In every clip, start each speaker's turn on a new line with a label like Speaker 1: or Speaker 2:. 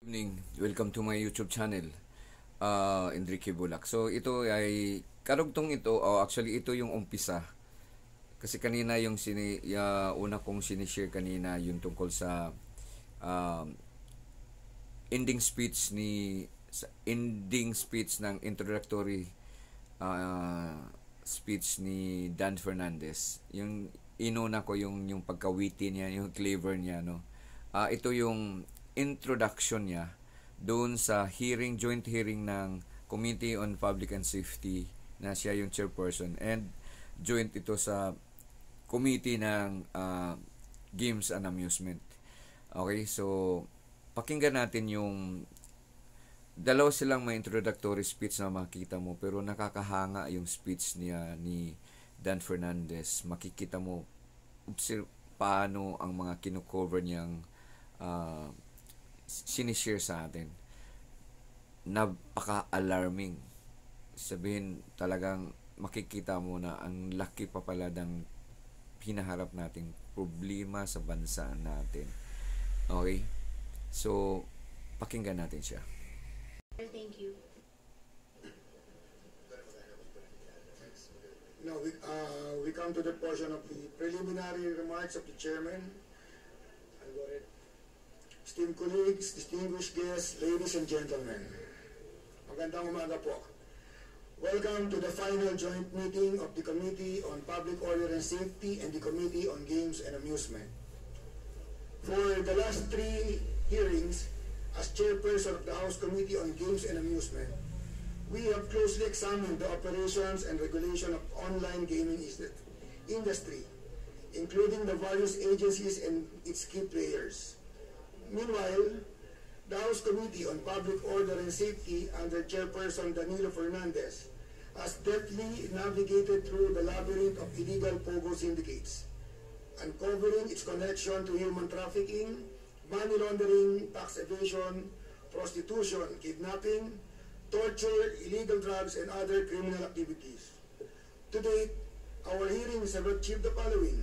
Speaker 1: Evening, welcome to my YouTube channel, Enrique Bulak. So ito ay karugtong ito, actually ito yung umpisa. Kasi kanina yung una kong sinishare kanina yung tungkol sa uh, ending speech ng introductory speech ni Dan Fernandez. Yung inuna ko yung pagka-witty niya, yung clever niya, no. Ito yung introduction niya doon sa joint hearing ng Committee on Public and Safety na siya yung chairperson, and joint ito sa committee ng Games and Amusement. Okay, so pakinggan natin yung dalawa silang may introductory speech na makikita mo, pero nakakahanga yung speech niya ni Dan Fernandez. Makikita mo paano ang mga kino-cover niyang sinishare sa atin. Napaka-alarming. Sabihin, talagang makikita mo na ang laki pa pala ng hinaharap nating problema sa bansa natin. Okay? So, pakinggan natin siya.
Speaker 2: Thank you.
Speaker 3: Now, we come to the portion of the preliminary remarks of the chairman. I got it. Esteemed colleagues, distinguished guests, ladies and gentlemen, magandang umaga po. Welcome to the final joint meeting of the Committee on Public Order and Safety and the Committee on Games and Amusement. For the last 3 hearings, as chairperson of the House Committee on Games and Amusement, we have closely examined the operations and regulation of online gaming industry, including the various agencies and its key players. Meanwhile, the House Committee on Public Order and Safety under Chairperson Danilo Fernandez has deftly navigated through the labyrinth of illegal POGO syndicates, uncovering its connection to human trafficking, money laundering, tax evasion, prostitution, kidnapping, torture, illegal drugs, and other criminal activities. To date, our hearings have achieved the following.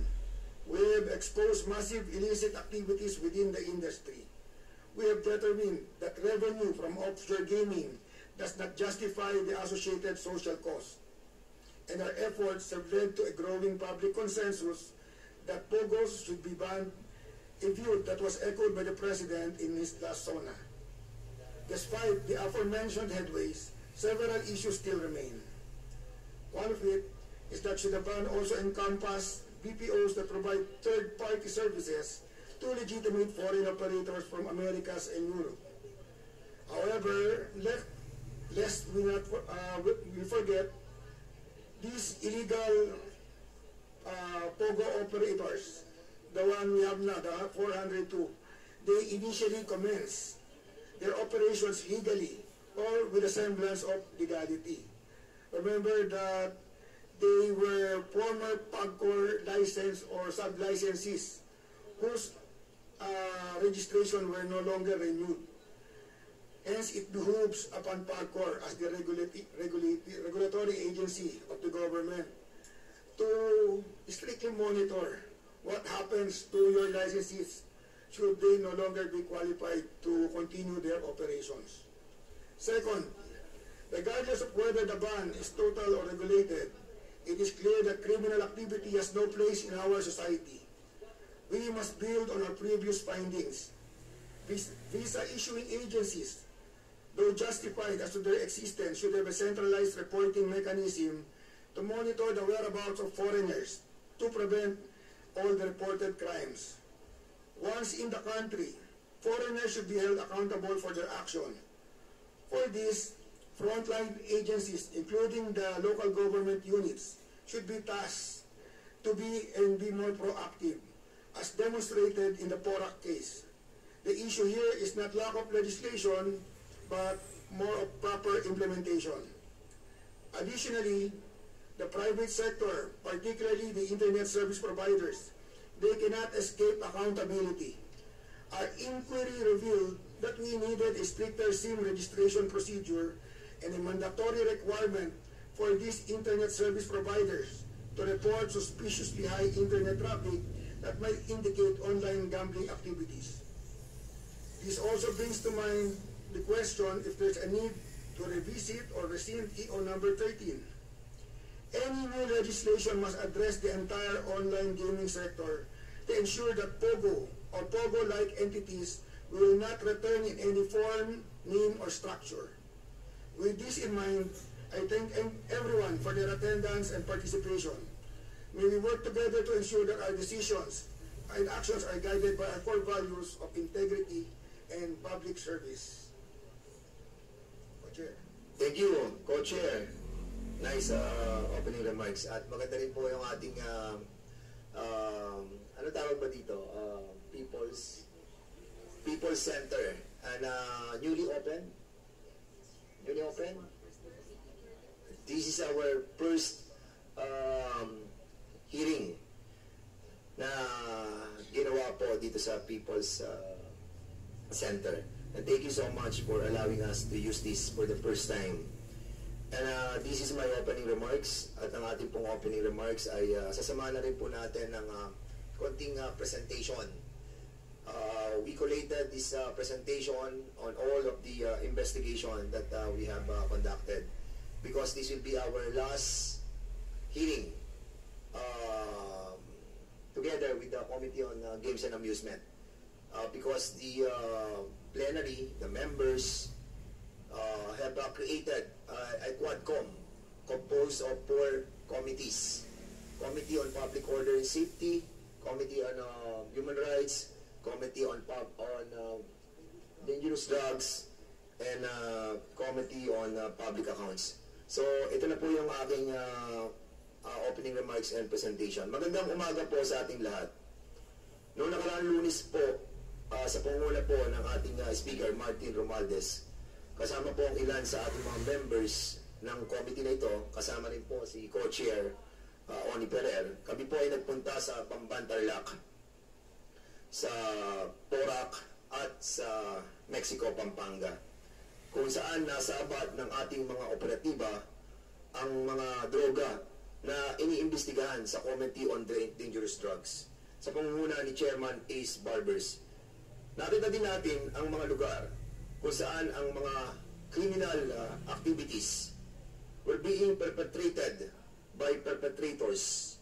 Speaker 3: We have exposed massive illicit activities within the industry. We have determined that revenue from offshore gaming does not justify the associated social cost. And our efforts have led to a growing public consensus that POGOs should be banned, a view that was echoed by the President in his last SONA. Despite the aforementioned headways, several issues still remain. One of it is that should the ban also encompass BPOs that provide third-party services to legitimate foreign operators from Americas and Europe. However, lest we forget, these illegal POGO operators, the one we have now, the 402, they initially commenced their operations legally or with a semblance of legality. Remember that they were former PAGCOR license or sub-licensees whose registration were no longer renewed. Hence, it behooves upon PAGCOR as the regulatory agency of the government to strictly monitor what happens to your licensees should they no longer be qualified to continue their operations. Second, regardless of whether the ban is total or regulated, it is clear that criminal activity has no place in our society. We must build on our previous findings. Visa issuing agencies, though justified as to their existence, should have a centralized reporting mechanism to monitor the whereabouts of foreigners to prevent all the reported crimes. Once in the country, foreigners should be held accountable for their action. For this, frontline agencies, including the local government units, should be tasked to be more proactive, as demonstrated in the PORAC case. The issue here is not lack of legislation, but more of proper implementation. Additionally, the private sector, particularly the internet service providers, they cannot escape accountability. Our inquiry revealed that we needed a stricter SIM registration procedure and a mandatory requirement for these internet service providers to report suspiciously high internet traffic that might indicate online gambling activities. This also brings to mind the question if there's a need to revisit or rescind EO number 13. Any new legislation must address the entire online gaming sector to ensure that Pogo or Pogo-like entities will not return in any form, name, or structure. With this in mind, I thank everyone for their attendance and participation. May we work together to ensure that our decisions and actions are guided by our core values of integrity and public service. Co-Chair.
Speaker 4: Thank you, Co-Chair. Nice opening remarks. At maganda rin po yung ating, ano tawag ba dito? People's Center. And newly open? This is our first hearing na ginawa po dito sa People's Center. And thank you so much for allowing us to use this for the first time. And this is my opening remarks. At ang ating pong opening remarks ay sasamahan na rin po natin ng konting presentation. We collated this presentation on all of the investigation that we have conducted, because this will be our last hearing together with the Committee on Games and Amusement, because the plenary, the members have created a Quadcom composed of 4 committees: Committee on Public Order and Safety, Committee on Human Rights, Committee on Dangerous Drugs, and Committee on Public Accounts. So, ito na po yung aking opening remarks and presentation. Magandang umaga po sa ating lahat. Noong nakaraang Lunes po, sa pangunguna po ng ating Speaker, Martin Romualdez, kasama po ang ilan sa ating mga members ng committee na ito, kasama rin po si Co-Chair Oni Ferrer. Kami po ay nagpunta sa Pambantarlac, sa Porac at sa Mexico, Pampanga, kung saan nasabat ng ating mga operatiba ang mga droga na iniimbestigahan sa Committee on Dangerous Drugs sa pangunguna ni Chairman Ace Barbers. Nakita din natin ang mga lugar kung saan ang mga criminal activities were being perpetrated by perpetrators.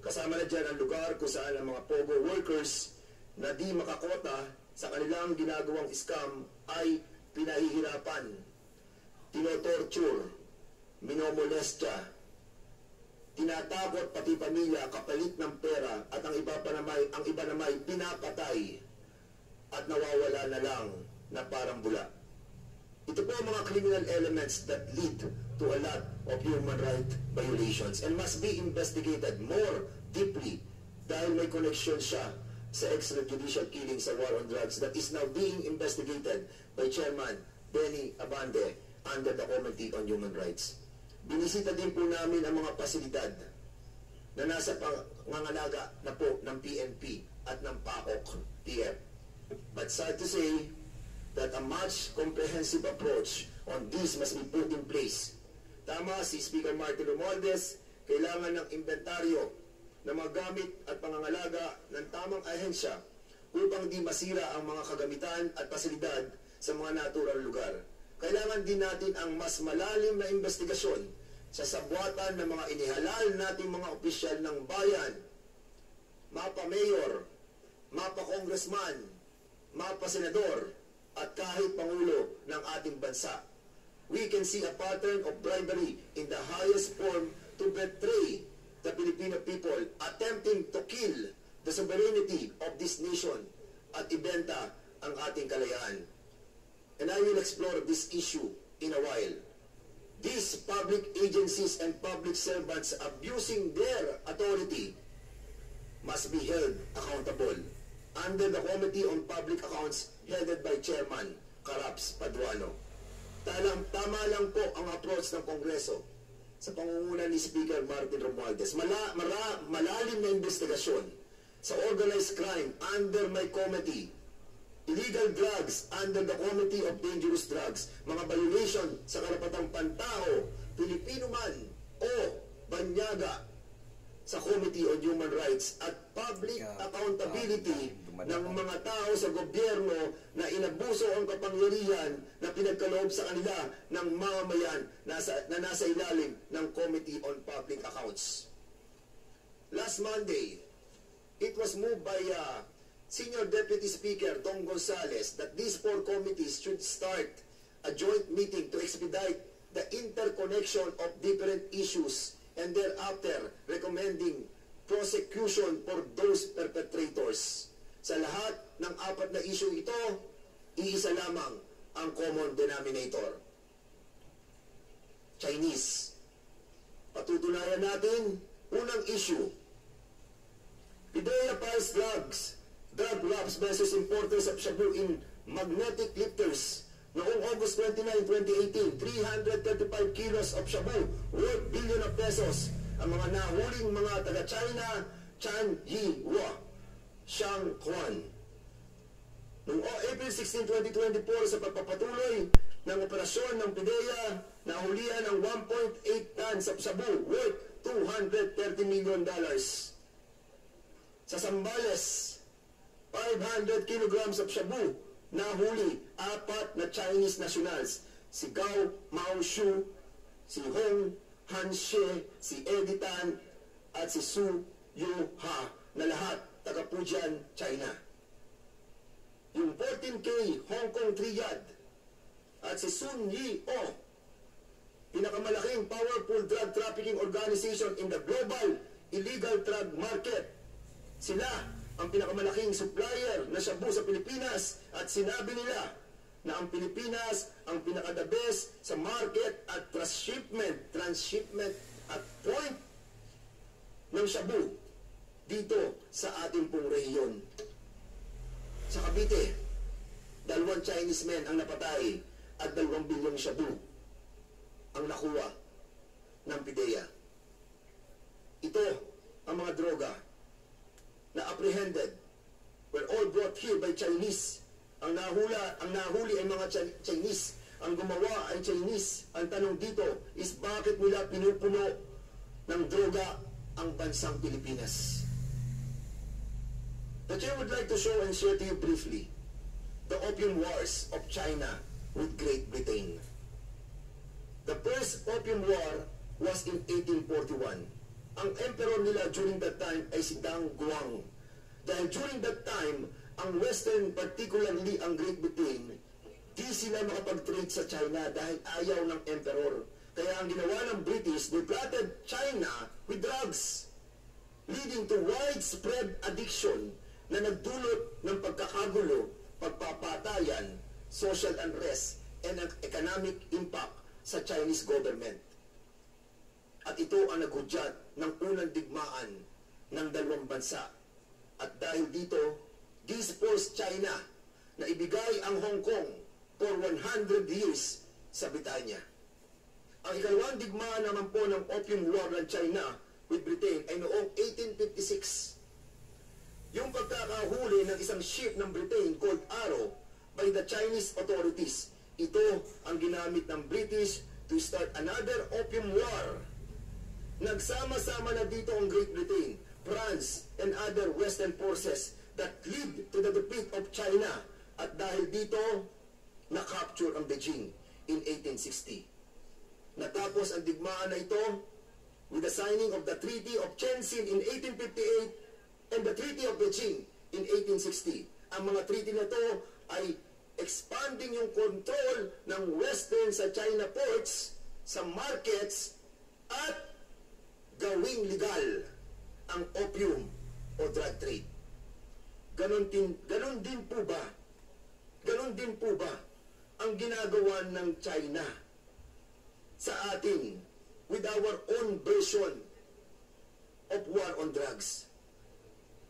Speaker 4: Kasama na dyan ang lugar kung saan ang mga Pogo workers na di makakota sa kanilang ginagawang scam ay pinahihirapan, tinotorture, minomolestya, tinatakot pati pamilya kapalit ng pera, at ang iba namay pinapatay at nawawala na lang na parang bula. Ito po ang mga criminal elements that lead to a lot of human rights violations and must be investigated more deeply dahil may connection siya sa extrajudicial killing sa war on drugs that is now being investigated by Chairman Benny Abande under the Committee on Human Rights. Binisita din po namin ang mga pasilidad na nasa pangangalaga na po ng PNP at ng PAOK-TF. But sad to say that a much comprehensive approach on this must be put in place. Tama si Speaker Martin Romualdez, kailangan ng inventaryo na mga gamit at pangangalaga ng tamang ahensya upang di masira ang mga kagamitan at pasilidad sa mga natural lugar. Kailangan din natin ang mas malalim na investigasyon sa sabwatan ng mga inihalal nating mga opisyal ng bayan, mapa-mayor, mapa-congressman, mapa-senador, at kahit pangulo ng ating bansa. We can see a pattern of bribery in the highest form to betray the Filipino people, attempting to kill the sovereignty of this nation at ibenta ang ating kalayaan. And I will explore this issue in a while. These public agencies and public servants abusing their authority must be held accountable under the Committee on Public Accounts headed by Chairman Caraps Paduano. Tama lang po ang approach ng Kongreso sa pangunguna ni Speaker Martin Romualdez. Malalim na investigasyon sa organized crime under my committee, illegal drugs under the Committee of Dangerous Drugs, mga violation sa karapatang pantao, Pilipino man o Banyaga, sa Committee on Human Rights at Public Accountability ng mga tao sa gobyerno na inabuso ang kapangyarihan na pinagkaloob sa kanila ng mamamayan na nasa ilalim ng Committee on Public Accounts. Last Monday, it was moved by Senior Deputy Speaker Tom Gonzales that these 4 committees should start a joint meeting to expedite the interconnection of different issues and thereafter recommending prosecution for those perpetrators. Sa lahat ng 4 na issue ito, iisa lamang ang common denominator. Chinese. Patutunayan natin, unang issue. PIDEA files drug labs versus importers of shabu in magnetic lifters. Noong August 29, 2018, 335 kilos of shabu worth billion of pesos ang mga nahuling mga taga-China, Chan Yihua, Shang Quan. Noong April 16, 2024, sa pagpapatuloy ng operasyon ng PIDEA, nahulihan ang 1.8 tons of shabu worth $230 million. Sa Zambales, 500 kilograms of shabu nahuli 4 na Chinese nationals, si Gao Maoshu, si Hong Hanxie, si Eddie Tan, at si Su Yuha, na lahat taga Fujian, China. Yung 14K Hong Kong Triad at si Sun Yi-o, pinakamalaking powerful drug trafficking organization in the global illegal drug market. Sila ang pinakamalaking supplier na shabu sa Pilipinas at sinabi nila na ang Pilipinas ang pinaka-the best sa market at transshipment at point ng shabu dito sa ating pong rehiyon. Sa Cavite, 2 Chinese men ang napatay at 2 bilyong shabu ang nakuha ng PIDEA. Ito ang mga droga na apprehended were all brought here by Chinese. Ang nahuli ay mga Chinese. Ang gumawa ay Chinese. Ang tanong dito is bakit nila pinupuno ng droga ang bansang Pilipinas? The chair would like to show and share to you briefly the opium wars of China with Great Britain. The first opium war was in 1841. Ang emperor nila during that time ay si Dang Guang. Dahil during that time, ang Western, particularly ang Great Britain, di sila makapag-trade sa China dahil ayaw ng emperor. Kaya ang ginawa ng British, they flooded China with drugs, leading to widespread addiction na nagdulot ng pagkakagulo, pagpapatayan, social unrest, and ang economic impact sa Chinese government. At ito ang naghudyat ng unang digmaan ng 2 bansa. At dahil dito, this forced China na ibigay ang Hong Kong for 100 years sa Britanya. Ang ikalawang digmaan naman po ng opium war ng China with Britain ay noong 1856. Yung pagkakahuli ng isang ship ng Britain called Arrow by the Chinese authorities, ito ang ginamit ng British to start another opium war. Nagsama-sama na dito ang Great Britain, France, and other Western forces that lead to the defeat of China. At dahil dito, na-capture ang Beijing in 1860. Natapos ang digmaan na ito with the signing of the Treaty of Tianjin in 1858 and the Treaty of Beijing in 1860. Ang mga treaty na ito ay expanding yung control ng Western sa China ports, sa markets, at gawing legal ang opium o drug trade. Ganon din po ba ang ginagawa ng China sa atin with our own version of war on drugs?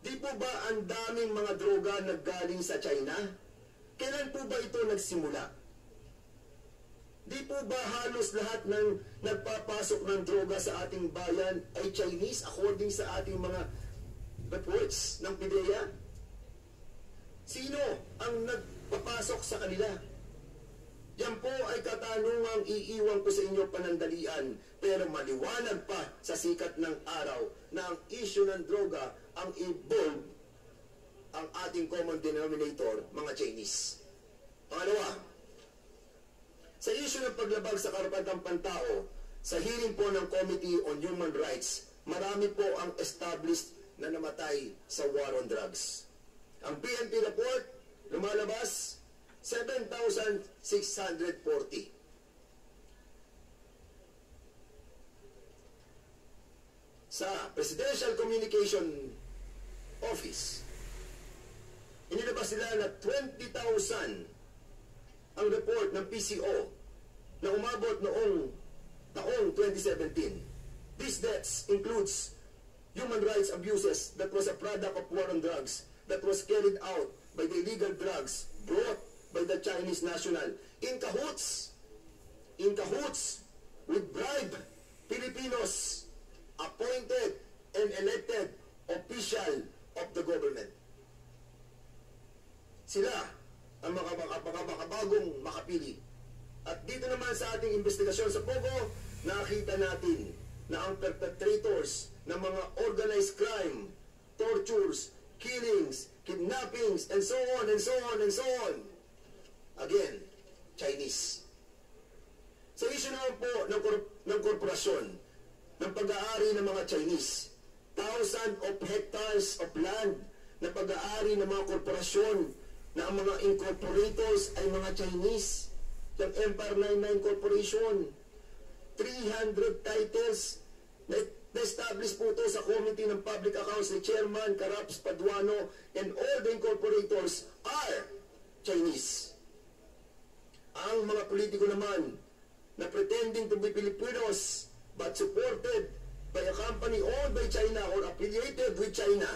Speaker 4: Di po ba ang daming mga droga na galing sa China? Kailan po ba ito nagsimula? Di po ba halos lahat ng nagpapasok ng droga sa ating bayan ay Chinese according sa ating mga reports ng PIDEA? Sino ang nagpapasok sa kanila? Yan po ay katanungang iiwan ko sa inyo panandalian, pero maliwanag pa sa sikat ng araw na ang issue ng droga ang evolve ang ating common denominator, mga Chinese. Pangalawa, sa issue ng paglabag sa karapatang pantao, sa hearing po ng Committee on Human Rights, marami po ang established na namatay sa war on drugs. Ang PNP report, lumalabas, 7,640. Sa Presidential Communication Office, inilabas nila na 20,000 ang report ng PCO na umabot noong taong 2017. These deaths includes human rights abuses that was a product of war on drugs that was carried out by the illegal drugs brought by the Chinese national in cahoots with bribe Filipinos appointed and elected official of the government. Sila ang makabagong makapili. At dito naman sa ating investigasyon sa Pogo, nakita natin na ang perpetrators ng mga organized crime, tortures, killings, kidnappings, and so on, and so on, and so on. Again, Chinese. Sa issue naman po ng korporasyon, ng pag-aari ng mga Chinese, thousands of hectares of land na pag-aari ng mga korporasyon na ang mga incorporators ay mga Chinese. Yung Empire 99 Corporation, 300 titles na-establish po ito sa Committee ng Public Accounts ni Chairman Caraps Paduano, and all the incorporators are Chinese. Ang mga politiko naman na pretending to be Filipinos but supported by a company owned by China or affiliated with China.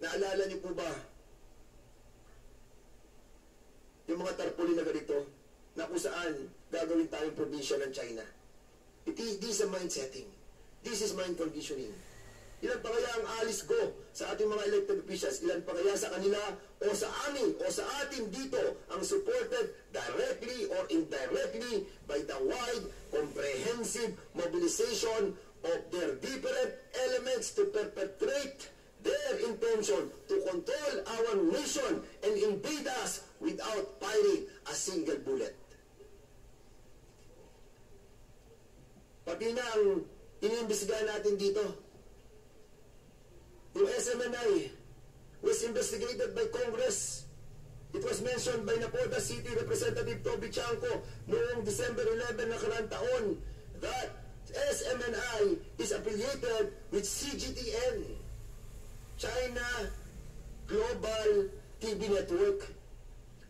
Speaker 4: Naalala niyo po ba yung mga tarpaulin na ganito na kung saan gagawin tayong probinsya ng China? This is a mind setting. This is mind conditioning. Ilan pa kaya ang alis go sa ating mga elected officials? Ilan pa kaya sa kanila o sa amin o sa atin dito ang supported directly or indirectly by the wide, comprehensive mobilization of their different elements to perpetrate their intention to control our nation and invade us without firing a single bullet. Pati na ang iniimbestigahan natin dito. Yung SMNI was investigated by Congress. It was mentioned by Napoda City Representative Toby Chanco noong December 11 na karang taon that SMNI is affiliated with CGTN, China Global TV Network.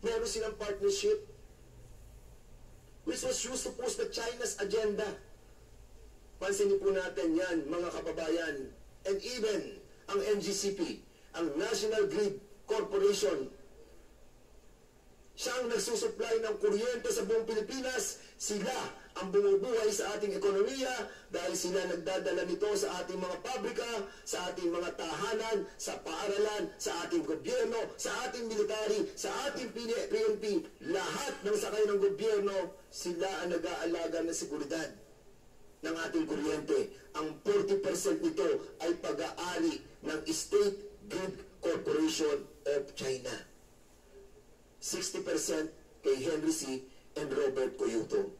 Speaker 4: Meron silang partnership which was used to push the China's agenda. Pansinin po natin yan, mga kababayan. And even ang NGCP, ang National Grid Corporation, siyang nagsusupply ng kuryente sa buong Pilipinas. Sila ang bumubuhay sa ating ekonomiya dahil sila nagdadala nito sa ating mga pabrika, sa ating mga tahanan, sa paaralan, sa ating gobyerno, sa ating military, sa ating PNP. Lahat ng sakay ng gobyerno, sila ang nag-aalaga ng seguridad ng ating kuryente. Ang 40% nito ay pag-aari ng State Grid Corporation of China. 60% kay Henry C. and Robert Coyuto.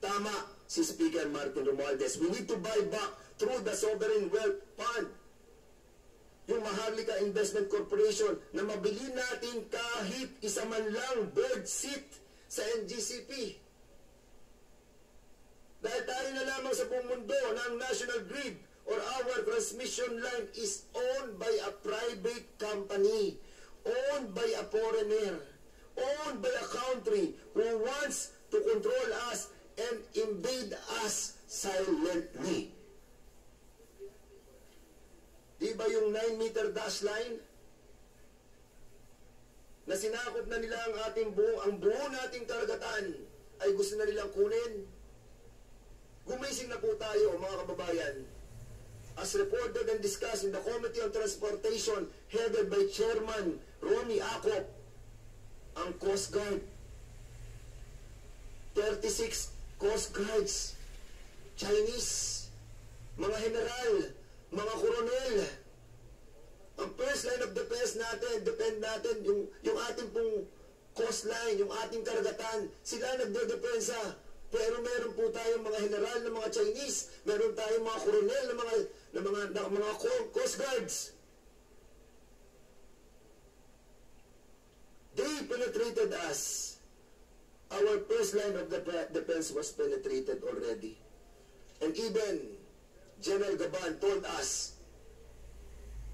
Speaker 4: Tama si Speaker Martin Romualdez. We need to buy back through the Sovereign Wealth Fund yung Maharlika Investment Corporation na mabili natin kahit isa man lang board seat sa NGCP. Dahil tayo na lamang sa buong mundo ng National Grid or our transmission line is owned by a private company, owned by a foreigner, owned by a country who wants to control us and invade us silently. Di ba yung 9-meter dash line na sinakop na nila ang buo nating karagatan ay gusto na nilang kunin? Gumising na po tayo, mga kababayan. As reported and discussed in the Committee on Transportation headed by Chairman Ronnie Acop, ang Coast Guard, 36 Coast Guards, Chinese, mga general, mga koronel, Ang first line of defense natin, defend natin, yung ating pong coastline, yung ating karagatan, sila nagdedepensa. Pero meron po tayong mga general ng mga Chinese, meron tayong mga koronel ng mga coast guards. They penetrated us. Our first line of defense was penetrated already. And even General Gaban told us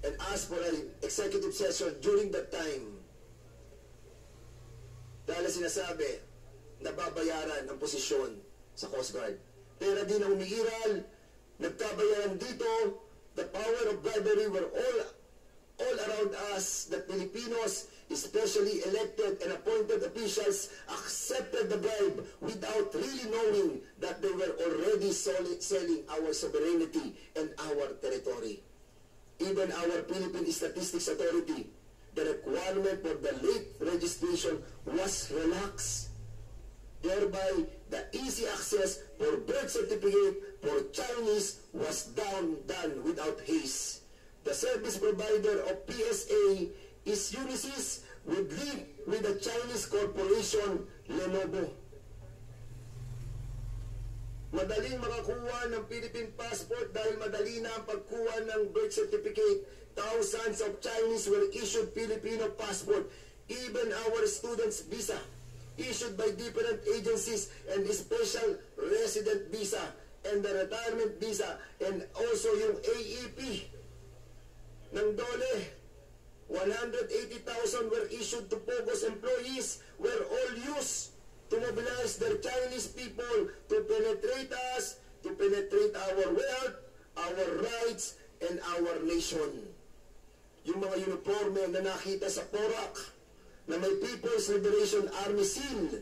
Speaker 4: and asked for an executive session during that time. Dahil sinasabi, nababayaran ang posisyon sa Coast Guard. Pera din ang umiiral, nagkabayaran dito, the power of bribery were all around us, that Filipinos, especially elected and appointed officials, accepted the bribe without really knowing that they were already selling our sovereignty and our territory. Even our Philippine Statistics Authority, the requirement for the late registration was relaxed. Thereby, the easy access for birth certificate for Chinese was done without haste. The service provider of PSA is Unisys with link with the Chinese corporation Lenovo. Madaling makakuha ng Philippine passport dahil madali na ang pagkuha ng birth certificate. Thousands of Chinese were issued Filipino passport. Even our students' visa, issued by different agencies, and special resident visa, and the retirement visa, and also yung AEP ng DOLE. 180,000 were issued to POGO's employees, were all used to mobilize their Chinese people to penetrate us, to penetrate our wealth, our rights, and our nation. Yung mga uniforme na nakita sa Porac na may People's Liberation Army seal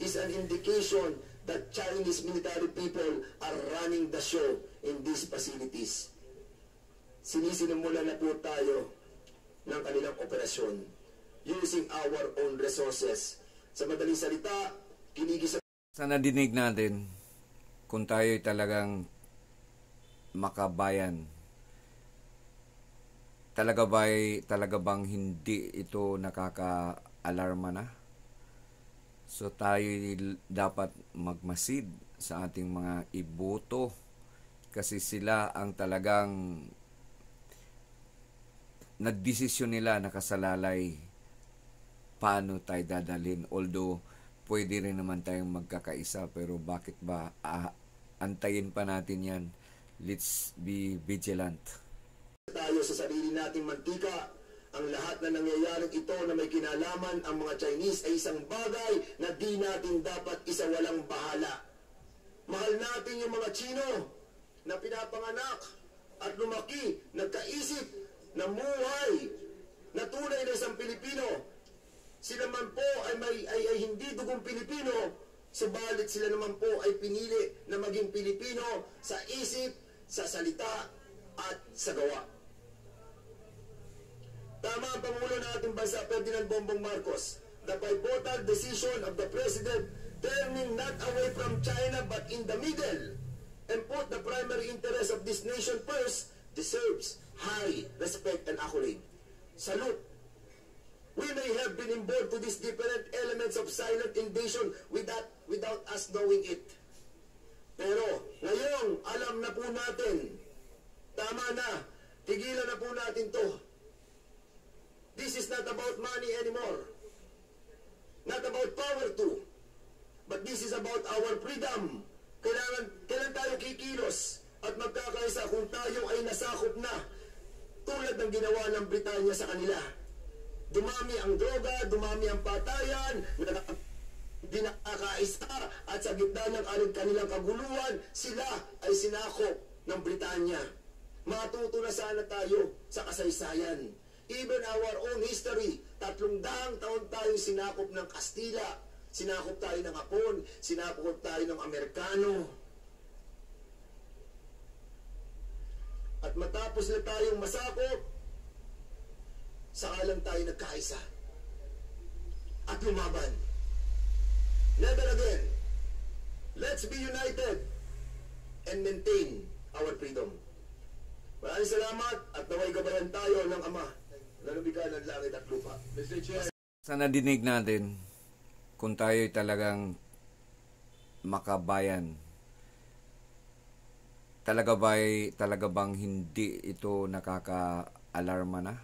Speaker 4: is an indication that Chinese military people are running the show in these facilities. Sinisinimula na po tayo ng kanilang operasyon using our own resources. Sa madaling salita, kinigis
Speaker 1: sa nadinig natin, kung tayo'y talagang makabayan, talaga bang hindi ito nakaka-alarma na? So tayo dapat magmasid sa ating mga iboto kasi sila ang talagang nagdesisyon nila nakasalalay paano tayo dadalhin. Although pwede rin naman tayong magkakaisa, pero bakit ba antayin pa natin yan? Let's be vigilant.
Speaker 4: Tayo sa sarili nating mantika. Ang lahat na nangyayaring ito na may kinalaman ang mga Chinese ay isang bagay na di natin dapat isawalang bahala. Mahal natin yung mga Chino na pinapanganak at lumaki, nagkaisip, namuhay, na tunay na isang Pilipino. Sila man po ay hindi dugong Pilipino, subalit sila naman po ay pinili na maging Pilipino sa isip, sa salita, at sa gawa. Tama ang Pangulo ng ating bansa, Ferdinand Bongbong Marcos. The pivotal decision of the President turning not away from China but in the middle and put the primary interest of this nation first deserves high respect and accolade. Salute. We may have been involved to these different elements of silent invasion without us knowing it. Pero ngayong alam na po natin, tama na, tigilan na po natin to. This is not about money anymore. Not about power too. But this is about our freedom. Kailan tayo kikilos at magkakaisa kung tayo ay nasakop na tulad ng ginawa ng Britanya sa kanila. Dumami ang droga, dumami ang patayan, di nakakaisa, at sa gitna ng kanilang kaguluhan, sila ay sinakop ng Britanya. Matuto na sana tayo sa kasaysayan. Even our own history, 300 taon tayong sinakop ng Kastila, sinakop tayo ng Hapon, sinakop tayo ng Amerikano. At matapos na tayong masakop, saka lang tayo nagkaisa at lumaban. Never again. Let's be united and maintain our freedom. Maraming salamat at naway gabayan tayo ng Ama na lumikha ng langit at lupa.
Speaker 5: Mr. Chair,
Speaker 1: Sa nadinig natin, kung tayo'y talagang makabayan, talaga bang hindi ito nakaka-alarma na?